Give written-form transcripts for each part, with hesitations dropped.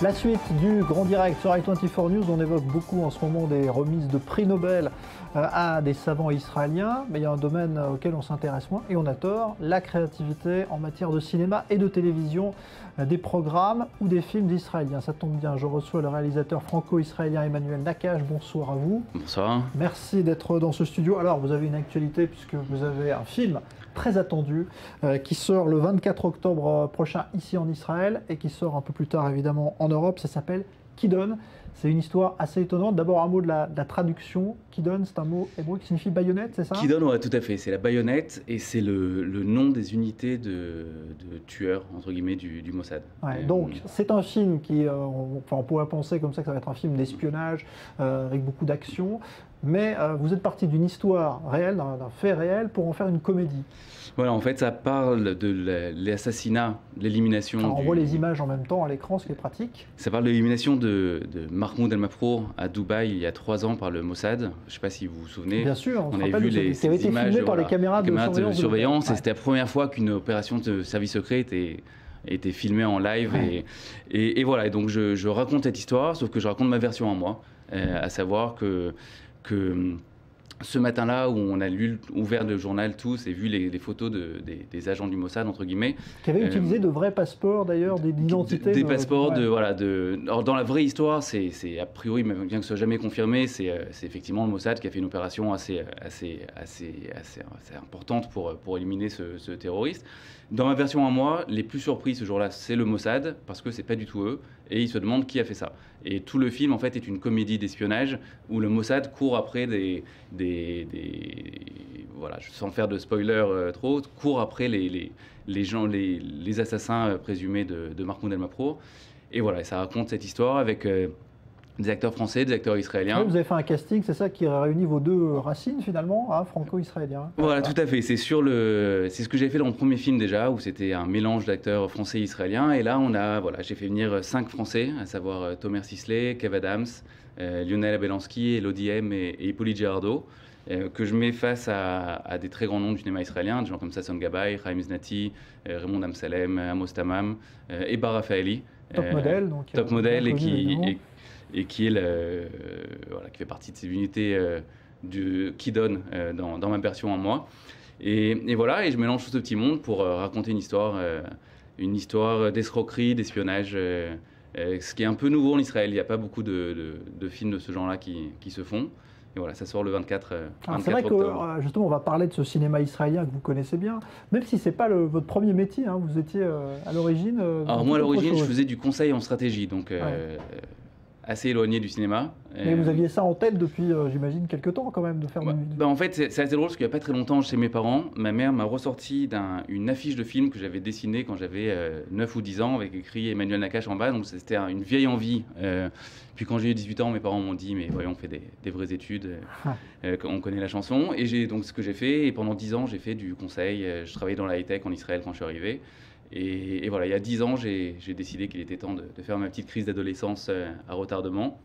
La suite du Grand Direct sur i24 News, on évoque beaucoup en ce moment des remises de prix Nobel à des savants israéliens, mais il y a un domaine auquel on s'intéresse moins, et on a tort, la créativité en matière de cinéma et de télévision, des programmes ou des films d'Israéliens. Ça tombe bien, je reçois le réalisateur franco-israélien Emmanuel Nakache. Bonsoir à vous. Bonsoir. Merci d'être dans ce studio. Alors, vous avez une actualité puisque vous avez un film très attendu qui sort le 24 octobre prochain ici en Israël et qui sort un peu plus tard évidemment en Europe. Ça s'appelle Kidon. C'est une histoire assez étonnante. D'abord un mot de la traduction. Kidon, c'est un mot hébreu qui signifie baïonnette, c'est ça? Kidon, ouais, tout à fait. C'est la baïonnette et c'est le nom des unités de tueurs, entre guillemets, du Mossad. Ouais, donc c'est un film qui, on pourrait penser comme ça que ça va être un film d'espionnage avec beaucoup d'action, mais vous êtes parti d'une histoire réelle, d'un fait réel pour en faire une comédie. Voilà, en fait, ça parle de l'assassinat, de l'élimination. On voit les images en même temps à l'écran, ce qui est pratique. Ça parle de l'élimination de Mahmoud al-Mafrour à Dubaï il y a 3 ans par le Mossad. Je ne sais pas si vous vous souvenez. Bien sûr, on avait vu les images filmé par les caméras de surveillance. Ouais. Et c'était la première fois qu'une opération de service secret était filmée en live. Ouais. Et voilà, et donc je raconte cette histoire, sauf que je raconte ma version à moi, à savoir que ce matin-là, où on a ouvert le journal tous et vu les photos des agents du Mossad, entre guillemets. Qui avaient utilisé de vrais passeports d'ailleurs, d'identité. Des passeports, alors dans la vraie histoire, c'est a priori, même bien que ce soit jamais confirmé, c'est effectivement le Mossad qui a fait une opération assez importante pour éliminer ce terroriste. Dans ma version à moi, les plus surpris ce jour-là, c'est le Mossad, parce que c'est pas du tout eux, et ils se demandent qui a fait ça. Et tout le film, en fait, est une comédie d'espionnage où le Mossad court après voilà, sans faire de spoiler trop, court après les assassins présumés de Mahmoud al-Mafrour. Et voilà, ça raconte cette histoire avec des acteurs français, des acteurs israéliens. Oui, vous avez fait un casting, c'est ça qui réunit vos deux racines finalement, hein, franco-israélien. Voilà, tout à fait. C'est ce que j'ai fait dans mon premier film déjà, où c'était un mélange d'acteurs français et israéliens. Et là, j'ai fait venir 5 Français, à savoir Tomer Sisley, Kev Adams, Lionel Abelansky, Elodie M et Hippolyte Girardot, que je mets face à des très grands noms du cinéma israélien, des gens comme Sasson Gabay, Chaim Znati, Raymond Amsalem, Amos Tamam et Bar Rafaeli. Top modèle, donc. Top modèle et qui fait partie de ces unités qui donnent dans ma version en moi. Et voilà, et je mélange tout ce petit monde pour raconter une histoire d'escroquerie, d'espionnage, ce qui est un peu nouveau en Israël. Il n'y a pas beaucoup de films de ce genre-là qui se font. Et voilà, ça sort le 24 octobre. C'est vrai que justement, on va parler de ce cinéma israélien que vous connaissez bien, même si ce n'est pas votre premier métier, hein, vous étiez à l'origine. Alors moi, à l'origine, je faisais du conseil en stratégie, donc assez éloigné du cinéma. Mais vous aviez ça en tête depuis, j'imagine, quelques temps quand même, de faire en fait, c'est assez drôle parce qu'il n'y a pas très longtemps, chez mes parents, ma mère m'a ressorti une affiche de film que j'avais dessinée quand j'avais 9 ou 10 ans, avec écrit Emmanuel Nakache en bas, donc c'était une vieille envie. Puis quand j'ai eu 18 ans, mes parents m'ont dit, mais voyons, on fait des vraies études, on connaît la chanson. Et donc ce que j'ai fait, et pendant 10 ans, j'ai fait du conseil, je travaillais dans la high-tech en Israël quand je suis arrivé. Et voilà, il y a 10 ans, j'ai décidé qu'il était temps de faire ma petite crise d'adolescence à retardement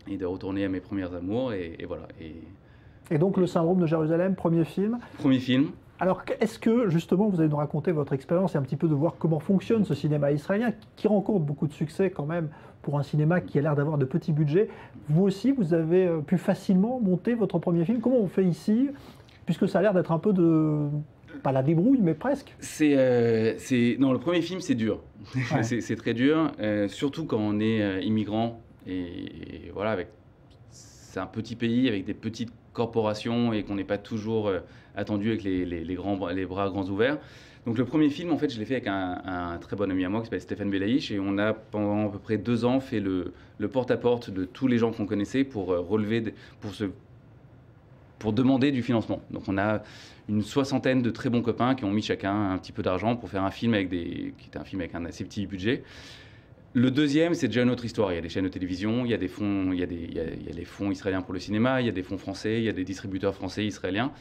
et de retourner à mes premiers amours. Et voilà. Et donc, Le Syndrome de Jérusalem, premier film. Premier film. Alors, est-ce que, justement, vous allez nous raconter votre expérience et un petit peu de voir comment fonctionne ce cinéma israélien qui rencontre beaucoup de succès quand même pour un cinéma qui a l'air d'avoir de petits budgets. Vous aussi, vous avez pu facilement monter votre premier film. Comment on fait ici, puisque ça a l'air d'être un peu pas la débrouille, mais presque. Non, le premier film, c'est dur. Ouais. c'est très dur, surtout quand on est immigrant. Et voilà, c'est un petit pays avec des petites corporations et qu'on n'est pas toujours attendu avec les bras grands ouverts. Donc le premier film, en fait, je l'ai fait avec un très bon ami à moi qui s'appelle Stéphane Belaïch. Et on a, pendant à peu près 2 ans, fait le porte-à-porte de tous les gens qu'on connaissait pour pour demander du financement. Donc on a une 60aine de très bons copains qui ont mis chacun un petit peu d'argent pour faire un film qui était un film avec un assez petit budget. Le deuxième, c'est déjà une autre histoire. Il y a des chaînes de télévision, il y a des fonds, il y a les fonds israéliens pour le cinéma, il y a des fonds français, il y a des distributeurs français, israéliens.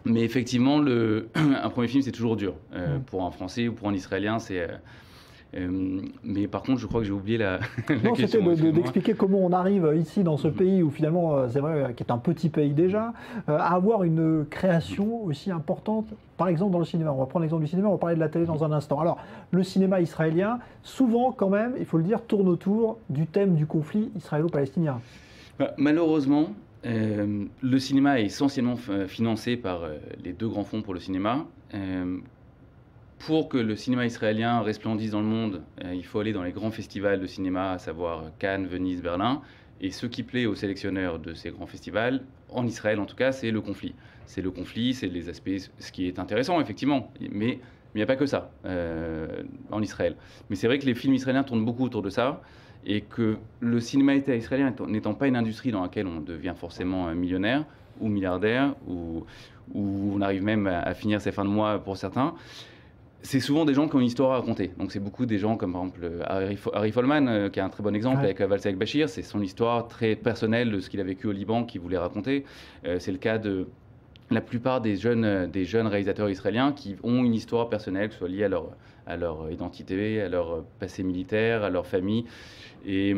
Mais effectivement, un premier film, c'est toujours dur. Pour un Français ou pour un Israélien, Mais par contre, je crois que j'ai oublié la, la Non, c'était question. Excuse-moi. d'expliquer comment on arrive ici dans ce pays où finalement, c'est vrai, qui est un petit pays déjà, à avoir une création aussi importante, par exemple dans le cinéma. On va prendre l'exemple du cinéma, on va parler de la télé dans un instant. Alors, le cinéma israélien, souvent quand même, il faut le dire, tourne autour du thème du conflit israélo-palestinien. Malheureusement, le cinéma est essentiellement financé par les deux grands fonds pour le cinéma. Pour que le cinéma israélien resplendisse dans le monde, il faut aller dans les grands festivals de cinéma, à savoir Cannes, Venise, Berlin. Et ce qui plaît aux sélectionneurs de ces grands festivals, en Israël en tout cas, c'est le conflit. C'est le conflit, c'est les aspects, ce qui est intéressant effectivement, mais il n'y a pas que ça en Israël. Mais c'est vrai que les films israéliens tournent beaucoup autour de ça, et que le cinéma israélien n'étant pas une industrie dans laquelle on devient forcément millionnaire ou milliardaire, ou on arrive même à finir ses fins de mois pour certains, c'est souvent des gens qui ont une histoire à raconter. Donc c'est beaucoup des gens comme par exemple Harry Folman, qui est un très bon exemple, avec Valser avec Bachir. C'est son histoire très personnelle de ce qu'il a vécu au Liban qu'il voulait raconter. C'est le cas de la plupart des jeunes réalisateurs israéliens qui ont une histoire personnelle, que ce soit liée à leur identité, à leur passé militaire, à leur famille. Et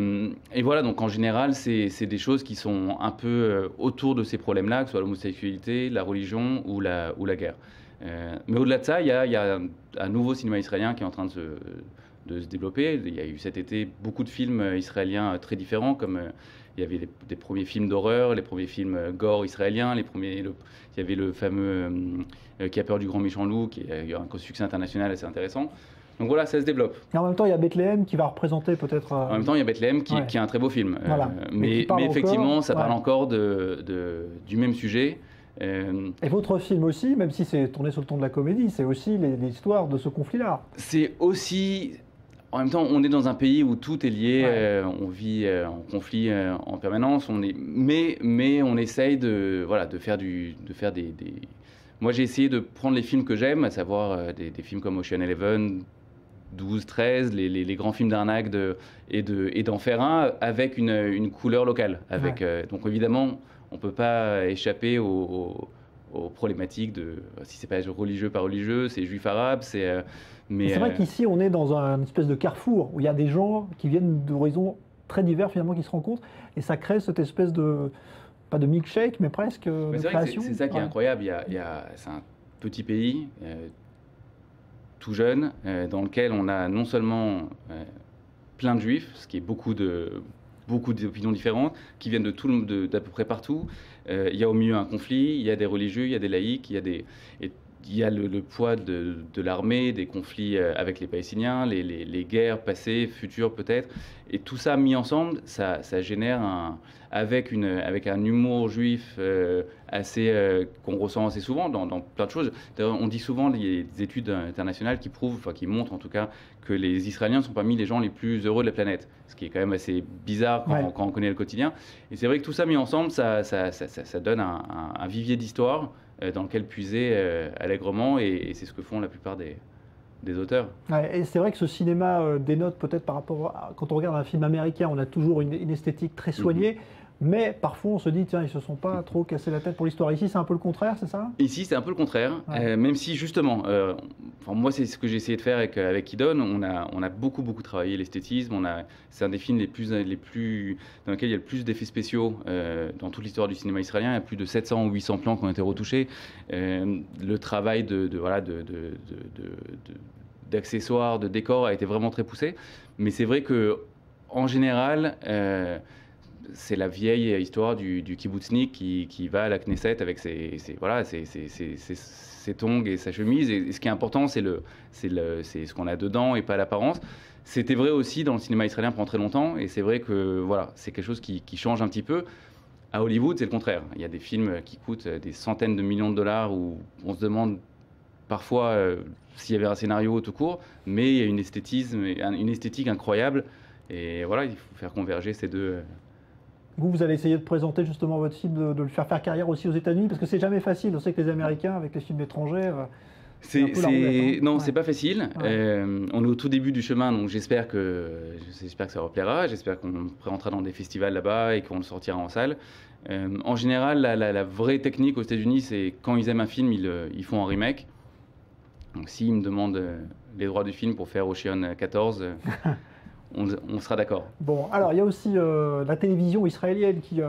voilà, donc en général, c'est des choses qui sont un peu autour de ces problèmes-là, que ce soit l'homosexualité, la religion ou la guerre. Mais au-delà de ça, il y a un nouveau cinéma israélien qui est en train de se développer. Il y a eu cet été beaucoup de films israéliens très différents, comme il y avait des premiers films d'horreur, les premiers films gore israéliens, il y avait le fameux Qui a peur du grand méchant loup, qui a eu un succès international assez intéressant. Donc voilà, ça se développe. Et en même temps, il y a Bethléem qui va représenter peut-être... En même temps, il y a Bethléem qui est un très beau film. Voilà. Mais effectivement, ça parle encore du même sujet. Et votre film aussi, même si c'est tourné sur le ton de la comédie, c'est aussi l'histoire de ce conflit-là. C'est aussi... En même temps, on est dans un pays où tout est lié, on vit en conflit en permanence, mais on essaye de faire des... Moi, j'ai essayé de prendre les films que j'aime, à savoir des films comme Ocean Eleven, 12, 13, les grands films d'arnaque et d'en faire un avec une couleur locale. Donc évidemment, on ne peut pas échapper aux problématiques de si c'est pas religieux, pas religieux, c'est juif arabe, mais c'est vrai qu'ici, on est dans une espèce de carrefour où il y a des gens qui viennent d'horizons très divers finalement qui se rencontrent et ça crée cette espèce de, pas de milkshake, mais presque de création. C'est ça qui est incroyable. C'est un petit pays, tout jeune, dans lequel on a non seulement plein de juifs, ce qui est beaucoup d'opinions différentes, qui viennent d'à peu près partout. Il y a au milieu un conflit, il y a des religieux, il y a des laïcs, il y a le poids de l'armée, des conflits avec les Palestiniens, les guerres passées, futures peut-être. Et tout ça mis ensemble, ça génère avec un humour juif qu'on ressent assez souvent dans plein de choses. On dit souvent, il y a des études internationales qui prouvent, enfin qui montrent en tout cas, que les Israéliens sont parmi les gens les plus heureux de la planète. Ce qui est quand même assez bizarre quand on connaît le quotidien. Et c'est vrai que tout ça mis ensemble, ça donne un vivier d'histoire dans lequel puiser allègrement, et c'est ce que font la plupart des auteurs. Et c'est vrai que ce cinéma dénote peut-être par rapport à, quand on regarde un film américain, on a toujours une esthétique très soignée, mais parfois on se dit, tiens, ils se sont pas trop cassés la tête pour l'histoire. Ici, c'est un peu le contraire, c'est ça? Ici, c'est un peu le contraire, même si justement, moi, c'est ce que j'ai essayé de faire avec Kidon. On a beaucoup travaillé l'esthétisme. C'est un des films les plus dans lequel il y a le plus d'effets spéciaux dans toute l'histoire du cinéma israélien. Il y a plus de 700 ou 800 plans qui ont été retouchés. Le travail d'accessoires, de décors a été vraiment très poussé. Mais c'est vrai que en général, c'est la vieille histoire du kibbutznik qui va à la Knesset avec ses tongs et sa chemise. Et ce qui est important, c'est ce qu'on a dedans et pas l'apparence. C'était vrai aussi dans le cinéma israélien pendant très longtemps. Et c'est vrai que c'est quelque chose qui change un petit peu. À Hollywood, c'est le contraire. Il y a des films qui coûtent des centaines de millions de dollars où on se demande parfois s'il y avait un scénario tout court, mais il y a une esthétique incroyable. Et voilà, il faut faire converger ces deux. Vous allez essayer de présenter justement votre film, de le faire faire carrière aussi aux États-Unis, parce que c'est jamais facile. On sait que les Américains, avec les films étrangers, non, c'est pas facile. On est au tout début du chemin, donc j'espère que ça leur plaira. J'espère qu'on rentrera dans des festivals là-bas et qu'on le sortira en salle. En général, la vraie technique aux États-Unis, c'est quand ils aiment un film, ils font un remake. Donc s'il me demande les droits du film pour faire Ocean 14, on sera d'accord. Bon, alors il y a aussi la télévision israélienne qui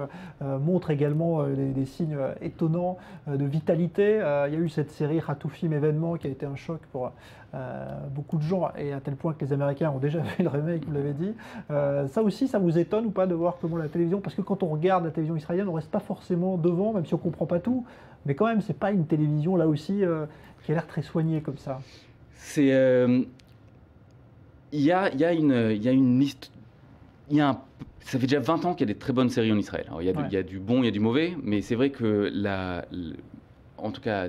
montre également des signes étonnants de vitalité. Il y a eu cette série Hatoufim événement qui a été un choc pour beaucoup de gens, et à tel point que les Américains ont déjà fait le remake, vous l'avez dit. Ça aussi, ça vous étonne ou pas de voir comment la télévision, parce que quand on regarde la télévision israélienne, on reste pas forcément devant, même si on comprend pas tout, mais quand même, c'est pas une télévision là aussi qui a l'air très soignée comme ça. C'est il y a une liste. Ça fait déjà 20 ans qu'il y a des très bonnes séries en Israël. Alors, il y a du bon, il y a du mauvais, mais c'est vrai que, en tout cas,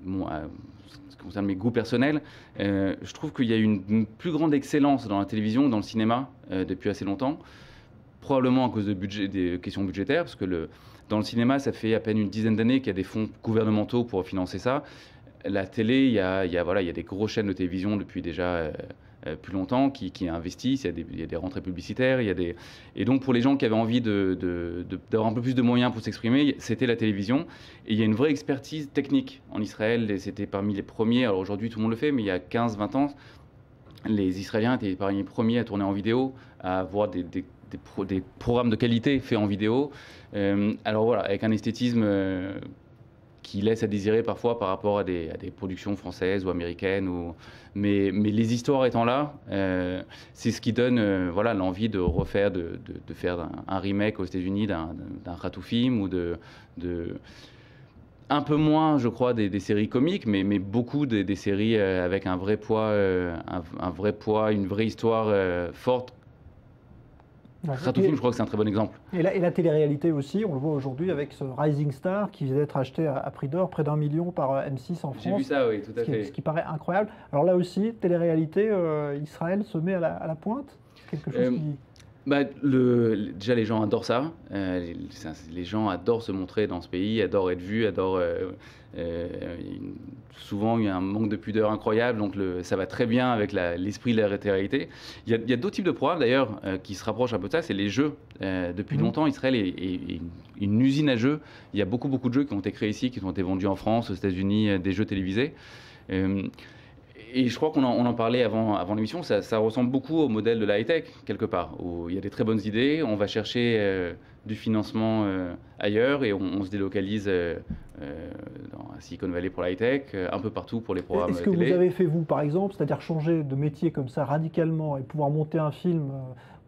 ce qui concerne mes goûts personnels, je trouve qu'il y a une plus grande excellence dans la télévision, dans le cinéma, depuis assez longtemps. Probablement à cause des questions budgétaires, parce que dans le cinéma, ça fait à peine une dizaine d'années qu'il y a des fonds gouvernementaux pour financer ça. La télé, il y a des grosses chaînes de télévision depuis déjà plus longtemps qui investissent, il y a des rentrées publicitaires, et donc pour les gens qui avaient envie d'avoir un peu plus de moyens pour s'exprimer, c'était la télévision. Et il y a une vraie expertise technique en Israël, et c'était parmi les premiers, alors aujourd'hui tout le monde le fait, mais il y a 15-20 ans, les Israéliens étaient parmi les premiers à tourner en vidéo, à avoir des programmes de qualité faits en vidéo. Alors voilà, avec un esthétisme qui laisse à désirer parfois par rapport à des productions françaises ou américaines. Mais les histoires étant là, c'est ce qui donne voilà, l'envie de refaire, de faire un remake aux États-Unis d'un Hatoufim ou un peu moins, je crois, des séries comiques, mais beaucoup des séries avec un vrai poids, une vraie histoire forte. Hatoufim, je crois que c'est un très bon exemple. Et la télé-réalité aussi, on le voit aujourd'hui avec ce Rising Star qui vient d'être acheté à prix d'or, près d'1 million par M6 en France. J'ai vu ça, oui, tout à fait. Ce qui paraît incroyable. Alors là aussi, télé-réalité, Israël se met à la pointe. Quelque chose qui... Déjà, les gens adorent ça. Les gens adorent se montrer dans ce pays, adorent être vus, souvent, il y a un manque de pudeur incroyable, donc ça va très bien avec l'esprit de la réalité. Il y a d'autres types de programmes, d'ailleurs, qui se rapprochent un peu de ça, c'est les jeux. Depuis longtemps, Israël est une usine à jeux. Il y a beaucoup de jeux qui ont été créés ici, qui ont été vendus en France, aux États-Unis, des jeux télévisés. Et je crois qu'on en parlait avant l'émission, ça ressemble beaucoup au modèle de la high-tech, quelque part, où il y a des très bonnes idées, on va chercher du financement ailleurs et on se délocalise dans Silicon Valley pour la high-tech, un peu partout pour les programmes télé. Est-ce que vous avez fait, vous, par exemple, c'est-à-dire changer de métier comme ça radicalement et pouvoir monter un film,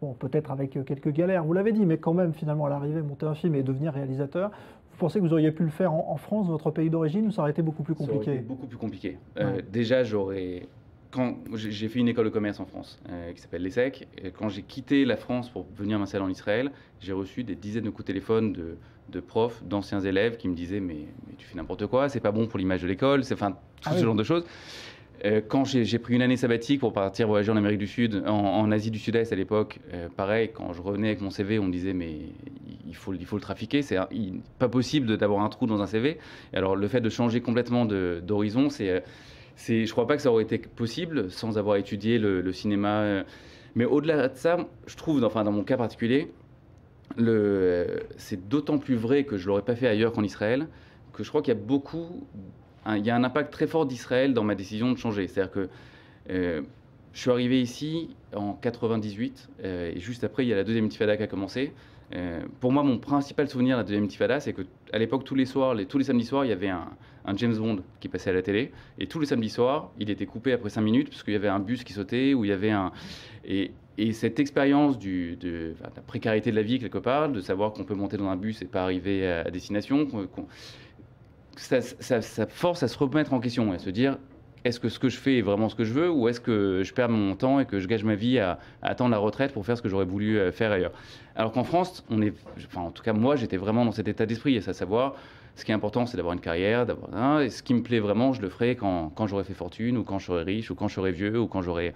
bon, peut-être avec quelques galères, vous l'avez dit, mais quand même, finalement, à l'arrivée, monter un film et devenir réalisateur, vous pensez que vous auriez pu le faire en France, votre pays d'origine, ou ça aurait été beaucoup plus compliqué? Ça aurait été beaucoup plus compliqué. Déjà, quand j'ai fait une école de commerce en France qui s'appelle l'ESSEC, et quand j'ai quitté la France pour venir m'installer en Israël, j'ai reçu des dizaines de coups de téléphone de profs, d'anciens élèves qui me disaient mais tu fais n'importe quoi, c'est pas bon pour l'image de l'école, tout ce genre de choses. Quand j'ai pris une année sabbatique pour partir voyager en Amérique du Sud, en Asie du Sud-Est à l'époque, pareil, quand je revenais avec mon CV, on me disait mais il faut le trafiquer, c'est pas possible d'avoir un trou dans un CV. Et alors le fait de changer complètement d'horizon, je crois pas que ça aurait été possible sans avoir étudié le cinéma. Mais au-delà de ça, je trouve, dans mon cas particulier, c'est d'autant plus vrai que je l'aurais pas fait ailleurs qu'en Israël, que je crois qu'il y a il y a un impact très fort d'Israël dans ma décision de changer. C'est-à-dire que je suis arrivé ici en 98, et juste après, il y a la deuxième intifada qui a commencé. Pour moi, mon principal souvenir de la deuxième intifada, c'est qu'à l'époque, tous les samedis soirs, il y avait un James Bond qui passait à la télé. Et tous les samedis soirs, il était coupé après 5 minutes, parce qu'il y avait un bus qui sautait, ou il y avait Et cette expérience de la précarité de la vie, quelque part, de savoir qu'on peut monter dans un bus et pas arriver à destination, ça force à se remettre en question et à se dire est-ce que ce que je fais est vraiment ce que je veux, ou est-ce que je perds mon temps et que je gâche ma vie à attendre la retraite pour faire ce que j'aurais voulu faire ailleurs. Alors qu'en France, en tout cas moi, j'étais vraiment dans cet état d'esprit, et à savoir, ce qui est important, c'est d'avoir une carrière, et ce qui me plaît vraiment, je le ferai quand j'aurai fait fortune, ou quand je serai riche, ou quand je serai vieux, ou quand j'aurai...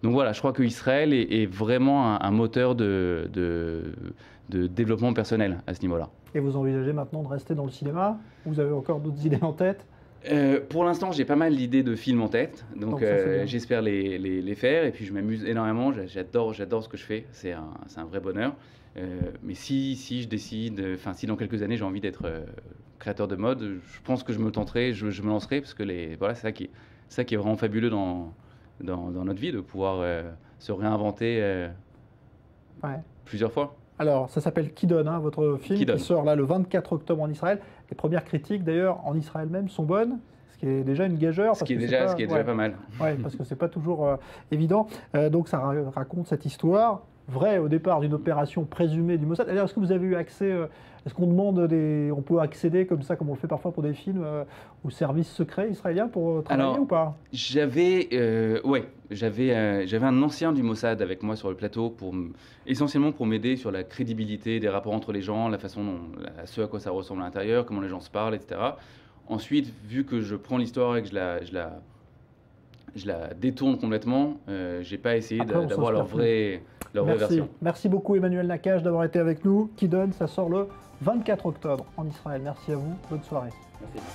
Donc voilà, je crois que Israël est vraiment un moteur de développement personnel à ce niveau-là. Et vous envisagez maintenant de rester dans le cinéma? Vous avez encore d'autres idées en tête? Pour l'instant, j'ai pas mal d'idées de films en tête, donc j'espère les faire, et puis je m'amuse énormément, j'adore ce que je fais, c'est un vrai bonheur. Mais si je décide, si dans quelques années j'ai envie d'être créateur de mode, je pense que je me tenterai, je me lancerai, parce que voilà, c'est ça qui est ça qui est vraiment fabuleux dans notre vie, de pouvoir se réinventer Ouais. plusieurs fois. Alors, ça s'appelle Kidon, hein, votre film Kidon. qui sort là le 24 octobre en Israël. Les premières critiques, d'ailleurs, en Israël même, sont bonnes, ce qui est déjà une gageure. Ce qui est déjà pas mal. Ouais, parce que c'est pas toujours évident. Donc, ça raconte cette histoire vraie au départ d'une opération présumée du Mossad. D'ailleurs, est-ce que vous avez eu accès est-ce qu'on on peut accéder comme ça, comme on le fait parfois pour des films, aux services secrets israéliens pour travailler Alors, ou pas? j'avais un ancien du Mossad avec moi sur le plateau, essentiellement pour m'aider sur la crédibilité des rapports entre les gens, la façon ce à quoi ça ressemble à l'intérieur, comment les gens se parlent, etc. Ensuite, vu que je prends l'histoire et que je la détourne complètement, j'ai pas essayé Après, on d'avoir s'inspire leur vraie version. Merci beaucoup Emmanuel Nakache d'avoir été avec nous. Kidon, ça sort le 24 octobre en Israël. Merci à vous, bonne soirée. Merci.